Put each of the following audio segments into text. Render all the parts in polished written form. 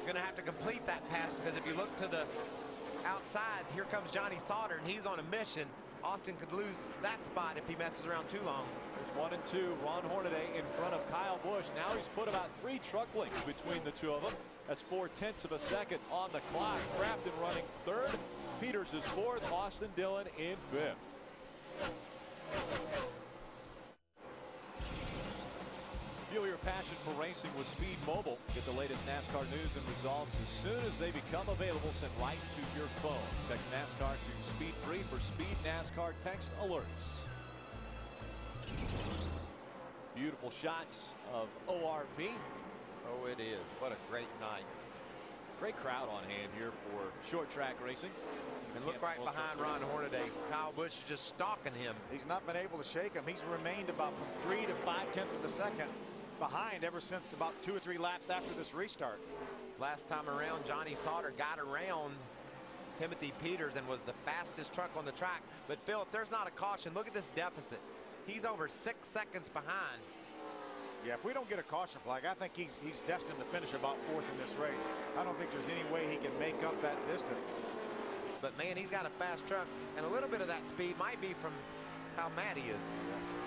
going to have to complete that pass, because if you look to the outside, here comes Johnny Sauter, and he's on a mission. Austin could lose that spot if he messes around too long. There's 1 and 2. Ron Hornaday in front of Kyle Busch. Now he's put about 3 truck lengths between the two of them. That's 0.4 of a second on the clock. Crafton running third. Peters is fourth. Austin Dillon in fifth. Fuel your passion for racing with Speed Mobile. Get the latest NASCAR news and results as soon as they become available, sent right to your phone. Text NASCAR to Speed 3 for Speed NASCAR text alerts. Beautiful shots of ORP. Oh, it is. What a great night. Great crowd on hand here for short track racing. And look right behind Ron Hornaday. Kyle Busch is just stalking him. He's not been able to shake him. He's remained about from 3 to 0.5 of a second behind ever since about 2 or 3 laps after this restart. Last time around, Johnny Sauter got around Timothy Peters and was the fastest truck on the track. But Phil, if there's not a caution, look at this deficit. He's over 6 seconds behind. Yeah, if we don't get a caution flag, I think he's destined to finish about 4th in this race. I don't think there's any way he can make up that distance. But man, he's got a fast truck, and a little bit of that speed might be from how mad he is.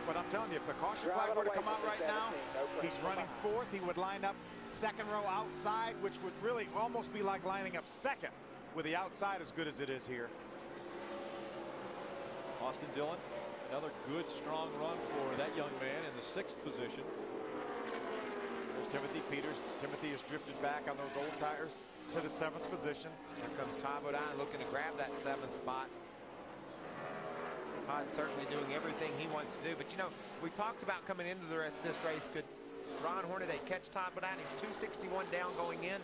But I'm telling you, if the caution flag were to come out right now, he's running 4th. He would line up 2nd row outside, which would really almost be like lining up 2nd with the outside as good as it is here. Austin Dillon, another good, strong run for that young man in the 6th position. There's Timothy Peters. Timothy has drifted back on those old tires to the 7th position. Here comes Todd Bodine looking to grab that 7th spot. Todd's certainly doing everything he wants to do. But, you know, we talked about coming into this race. Could Ron Hornaday catch Todd Bodine? He's 261 down going in.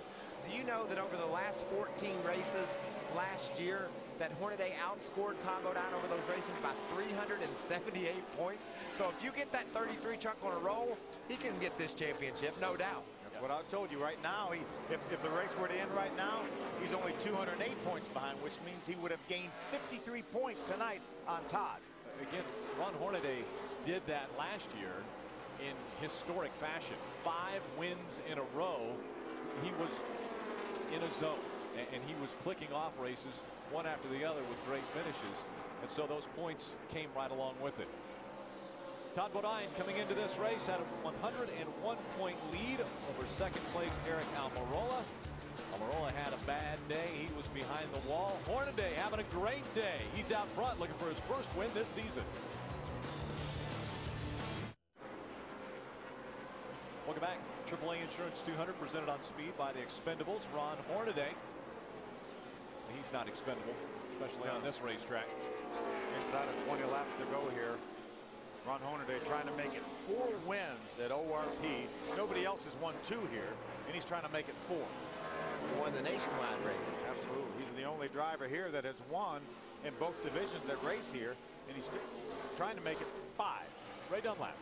Do you know that over the last 14 races last year that Hornaday outscored Todd Bodine over those races by 378 points? So if you get that 33 truck on a roll, he can get this championship, no doubt. That's what I told you. Right now, if the race were to end right now, he's only 208 points behind, which means he would have gained 53 points tonight on Todd. Again, Ron Hornaday did that last year in historic fashion. 5 wins in a row. He was in a zone, and he was clicking off races one after the other with great finishes, and so those points came right along with it. Todd Bodine coming into this race had a 101-point lead over 2nd place Eric Almirola. Almirola had a bad day. He was behind the wall. Hornaday having a great day. He's out front looking for his first win this season. Welcome back. AAA Insurance 200 presented on Speed by the Expendables. Ron Hornaday. He's not expendable, especially on this racetrack. Inside of 20 laps to go here. Ron Hornaday trying to make it 4 wins at ORP. Nobody else has won 2 here, and he's trying to make it 4. He won the nationwide race. Absolutely. He's the only driver here that has won in both divisions that race here, and he's trying to make it 5. Ray Dunlap.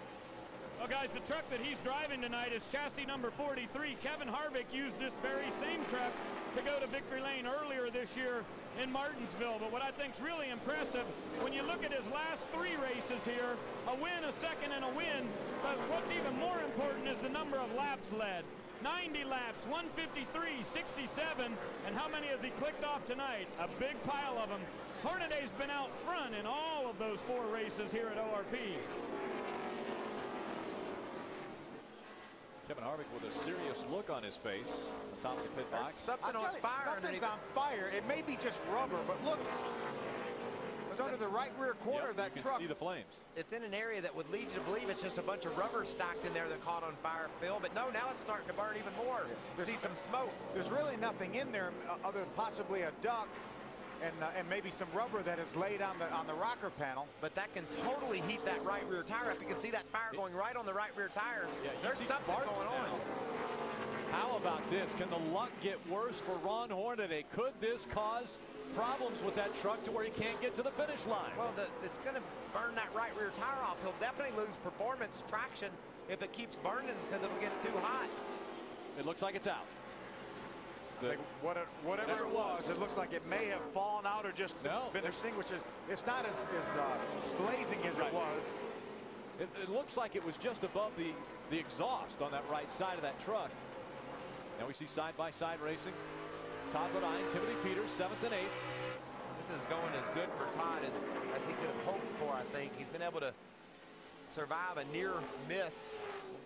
Well, guys, the truck that he's driving tonight is chassis number 43. Kevin Harvick used this very same truck to go to victory lane earlier this year in Martinsville. But what I think is really impressive, when you look at his last 3 races here, a win, a second, and a win. But what's even more important is the number of laps led. 90 laps, 153, 67, and how many has he clicked off tonight? A big pile of them. Hornaday's been out front in all of those 4 races here at ORP. Kevin Harvick with a serious look on his face on the top of the pit box. Something on fire. Something's on fire. It may be just rubber, but look. It's under the right rear corner of that you truck. can see the flames. It's in an area that would lead you to believe it's just a bunch of rubber stacked in there that caught on fire, Phil. But no, now it's starting to burn even more. See some smoke. There's really nothing in there other than possibly a duct and maybe some rubber that is laid on the rocker panel. But that can totally heat that right rear tire up. You can see that fire going right on the right rear tire. Yeah, there's something going on. How about this? Can the luck get worse for Ron Hornaday? Could this cause problems with that truck to where he can't get to the finish line? Well, it's going to burn that right rear tire off. He'll definitely lose performance traction if it keeps burning because it'll get too hot. It looks like it's out. Whatever it was, it looks like it may have fallen out or just been extinguished. It's not as blazing as it was. It looks like it was just above the exhaust on that right side of that truck. Now Now we see side-by-side racing. Todd Bodine, Timothy Peters, 7th and 8th. This is going as good for Todd as he could have hoped for, I think. He's been able to survive a near miss,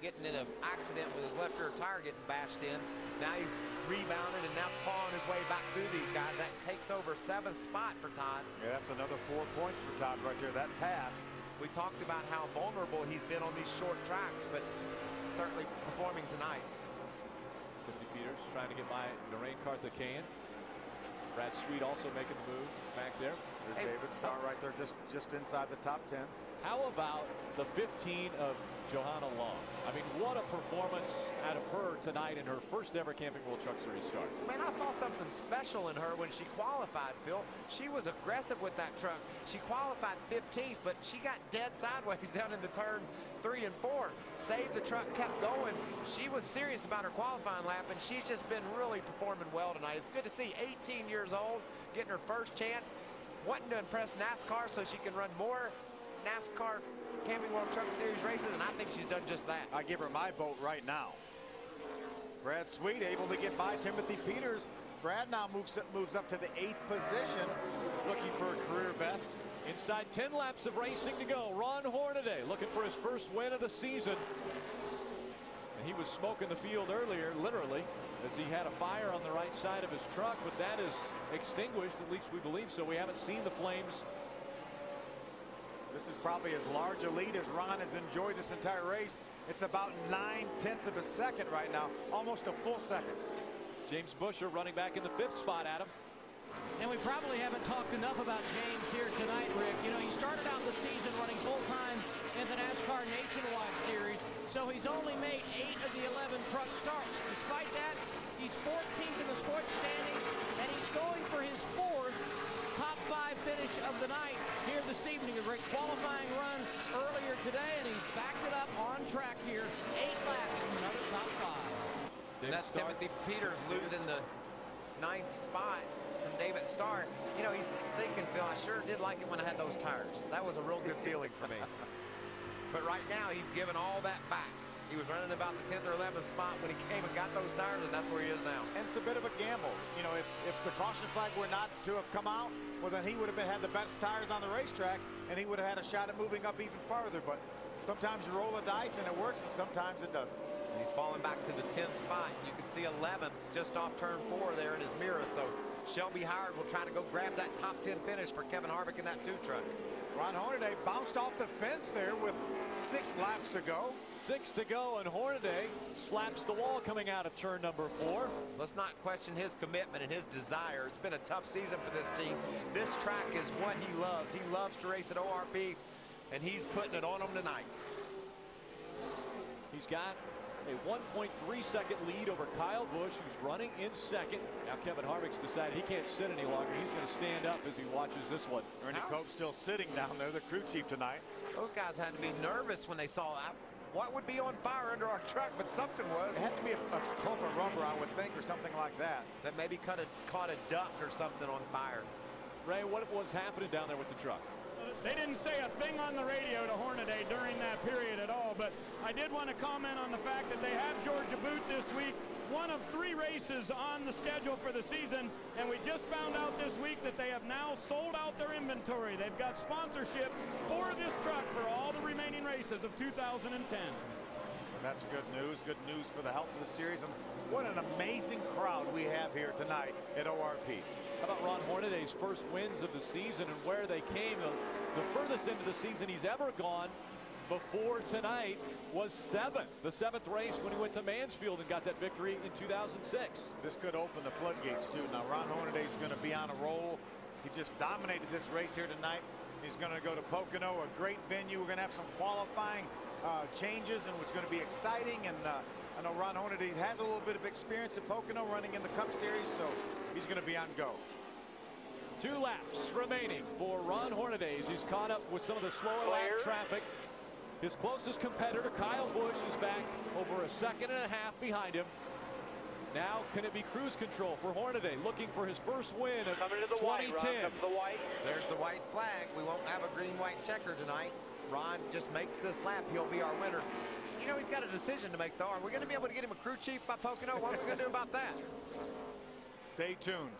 getting in an accident with his left rear tire getting bashed in. Now he's rebounded and now clawing his way back through these guys. That takes over 7th spot for Todd. Yeah, that's another 4 points for Todd right there. That pass. We talked about how vulnerable he's been on these short tracks, but certainly performing tonight. Timothy Peters trying to get by Lorraine Karthikeyan. Brad Sweet also making the move back there. There's David Starr right there, just inside the top 10. How about the 15 of Johanna Long? I mean, what a performance out of her tonight in her first ever Camping World Truck Series start. Man, I saw something special in her when she qualified, Phil. She was aggressive with that truck. She qualified 15th, but she got dead sideways down in the turn 3 and 4. Saved the truck, kept going. She was serious about her qualifying lap, and she's just been really performing well tonight. It's good to see 18 years old, getting her first chance, wanting to impress NASCAR so she can run more NASCAR Camping World Truck Series races, and I think she's done just that. I give her my vote right now. Brad Sweet able to get by Timothy Peters. Brad now moves up to the 8th position, looking for a career best. Inside 10 laps of racing to go. Ron Hornaday looking for his first win of the season. And he was smoking the field earlier, literally, as he had a fire on the right side of his truck, but that is extinguished, at least we believe so. We haven't seen the flames. This is probably as large a lead as Ron has enjoyed this entire race. It's about 9/10 of a second right now, almost a full second. James Busher running back in the 5th spot, Adam. And we probably haven't talked enough about James here tonight, Rick. You know, he started out the season running full-time in the NASCAR Nationwide Series, so he's only made 8 of the 11 truck starts. Despite that, he's 14th in the sports standings, and he's going for his 4th top 5 finish of the night here this evening. A great qualifying run earlier today, and he's backed it up on track here. 8 laps, another top 5. And that's Timothy Peters losing the 9th spot from David Starr. You know, he's thinking, Phil, I sure did like it when I had those tires. That was a real good feeling for me. But right now, he's given all that back. He was running about the 10th or 11th spot when he came and got those tires, and that's where he is now. And it's a bit of a gamble. You know, if the caution flag were not to have come out, well, then he would have had the best tires on the racetrack, and he would have had a shot at moving up even farther. But sometimes you roll the dice, and it works, and sometimes it doesn't. He's falling back to the 10th spot. You can see 11th just off turn 4 there in his mirror. So Shelby Howard will try to go grab that top 10 finish for Kevin Harvick in that 2 truck. Ron Hornaday bounced off the fence there with 6 laps to go. 6 to go, and Hornaday slaps the wall coming out of turn number 4. Let's not question his commitment and his desire. It's been a tough season for this team. This track is what he loves. He loves to race at ORP, and he's putting it on them tonight. He's got a 1.3-second lead over Kyle Busch, who's running in 2nd. Now Kevin Harvick's decided he can't sit any longer. He's going to stand up as he watches this one. Ernie Cope's still sitting down there, the crew chief tonight. Those guys had to be nervous when they saw what would be on fire under our truck, but something was. It had to be a clump of rubber, I would think, or something like that. That maybe caught a duck or something on fire. Ray, what was happening down there with the truck? They didn't say a thing on the radio to Hornaday during that period at all, but I did want to comment on the fact that they have Georgia Boot this week, one of 3 races on the schedule for the season, and we just found out this week that they have now sold out their inventory. They've got sponsorship for this truck for all the remaining races of 2010. That's good news for the health of the series, and what an amazing crowd we have here tonight at ORP. How about Ron Hornaday's first wins of the season and where they came? The furthest into the season he's ever gone before tonight was 7th. The 7th race when he went to Mansfield and got that victory in 2006. This could open the floodgates too. Now Ron Hornaday's going to be on a roll. He just dominated this race here tonight. He's going to go to Pocono, a great venue. We're going to have some qualifying changes, and it's going to be exciting. And I know Ron Hornaday has a little bit of experience at Pocono running in the Cup Series, so he's going to be on go. 2 laps remaining for Ron Hornaday as he's caught up with some of the slower lap traffic. His closest competitor, Kyle Busch, is back over a 1.5 seconds behind him. Now, can it be cruise control for Hornaday, looking for his first win of 2010? There's the white flag. We won't have a green-white checker tonight. Ron just makes this lap. He'll be our winner. you know he's got a decision to make, though. Are we going to be able to get him a crew chief by Pocono? What are we going to do about that? Stay tuned.